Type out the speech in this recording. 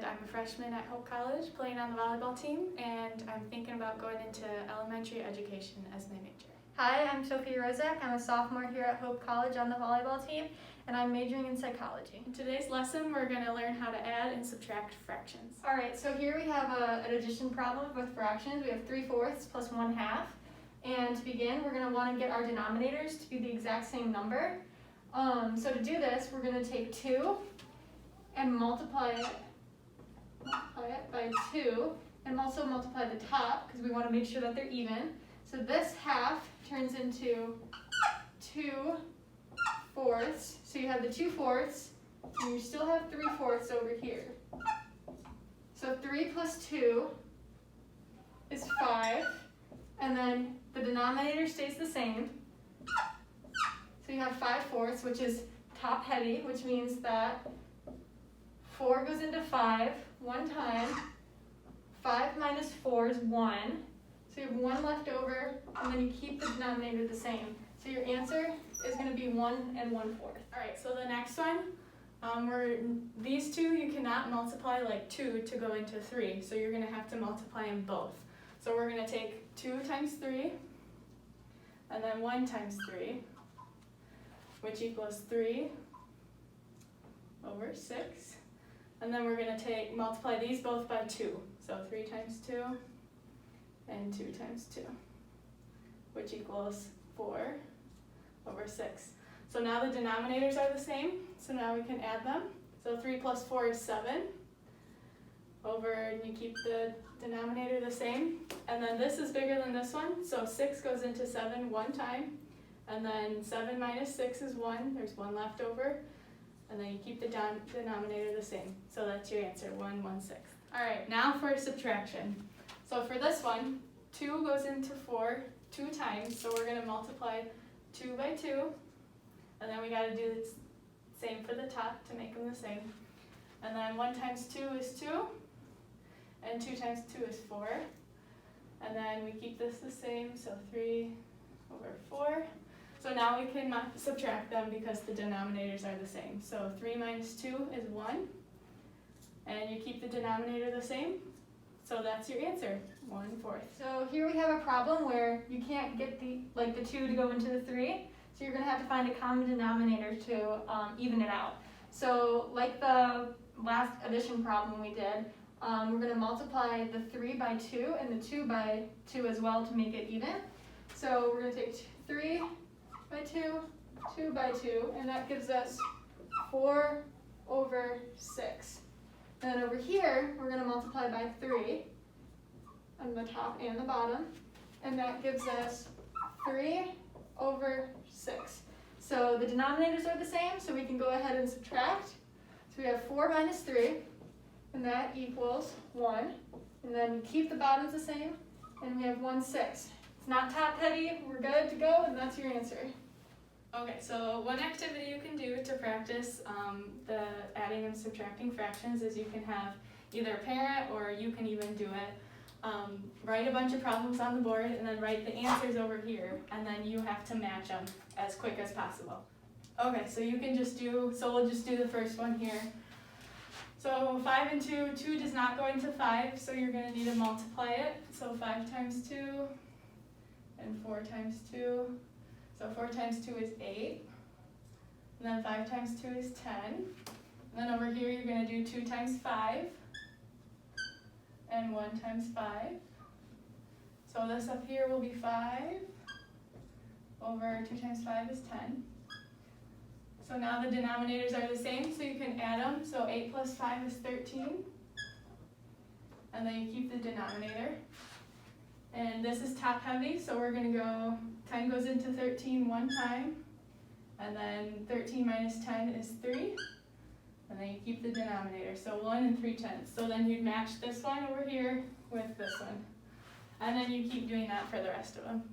and I'm a freshman at Hope College playing on the volleyball team, and I'm thinking about going into elementary education as my major. Hi, I'm Sophie Rozak. I'm a sophomore here at Hope College on the volleyball team, and I'm majoring in psychology. In today's lesson, we're going to learn how to add and subtract fractions. Alright, so here we have an addition problem with fractions. We have 3/4 plus 1/2. And to begin, we're going to want to get our denominators to be the exact same number. So to do this, we're going to take 2 and multiply it by 2, and also multiply the top because we want to make sure that they're even. So this half turns into 2/4. So you have the 2/4, and you still have 3/4 over here. So 3 plus 2 is 5, and then the denominator stays the same. So you have 5/4, which is top heavy, which means that 4 goes into 5 one time. 5 minus 4 is 1. So you have 1 left over, and then you keep the denominator the same. So your answer is going to be 1 and 1/4. Alright, so the next one, these two you cannot multiply like 2 to go into 3, so you're going to have to multiply them both. So we're going to take 2 times 3, and then 1 times 3, which equals 3 over 6. And then we're going to multiply these both by 2. So 3 times 2 and 2 times 2, which equals 4 over 6. So now the denominators are the same, so now we can add them. So 3 plus 4 is 7 over, and you keep the denominator the same. And then this is bigger than this one, so 6 goes into 7 one time. And then 7 minus 6 is 1, there's 1 left over. And then you keep the denominator the same. So that's your answer, 1 1/6. Alright, now for subtraction. So for this one, 2 goes into 4 2 times, so we're going to multiply 2 by 2. And then we got to do the same for the top to make them the same. And then 1 times 2 is 2, and 2 times 2 is 4. And then we keep this the same, so 3 over 4. So now we can subtract them because the denominators are the same. So 3 minus 2 is 1, and you keep the denominator the same. So that's your answer, 1/4. So here we have a problem where you can't get the 2 to go into the 3, so you're going to have to find a common denominator to even it out. So like the last addition problem we did, we're going to multiply the 3 by 2 and the 2 by 2 as well to make it even. So we're going to take 3 by 2, 2 by 2, and that gives us 4 over 6. And then over here, we're going to multiply by 3 on the top and the bottom, and that gives us 3 over 6. So the denominators are the same, so we can go ahead and subtract. So we have 4 minus 3, and that equals 1. And then keep the bottoms the same, and we have 1/6. It's not top heavy, we're good to go, and that's your answer. Okay, so one activity you can do to practice the adding and subtracting fractions is you can have either a parent or you can even do it. Write a bunch of problems on the board and then write the answers over here, and then you have to match them as quick as possible. Okay, so we'll just do the first one here. So 5 and 2, 2 does not go into 5, so you're going to need to multiply it. So 5 times 2 and 4 times 2. So 4 times 2 is 8, and then 5 times 2 is 10. And then over here you're going to do 2 times 5, and 1 times 5. So this up here will be 5 over 2 times 5 is 10. So now the denominators are the same, so you can add them. So 8 plus 5 is 13, and then you keep the denominator. And this is top heavy, so we're going to go 10 goes into 13 one time, and then 13 minus 10 is 3, and then you keep the denominator, so 1 3/10. So then you'd match this one over here with this one, and then you keep doing that for the rest of them.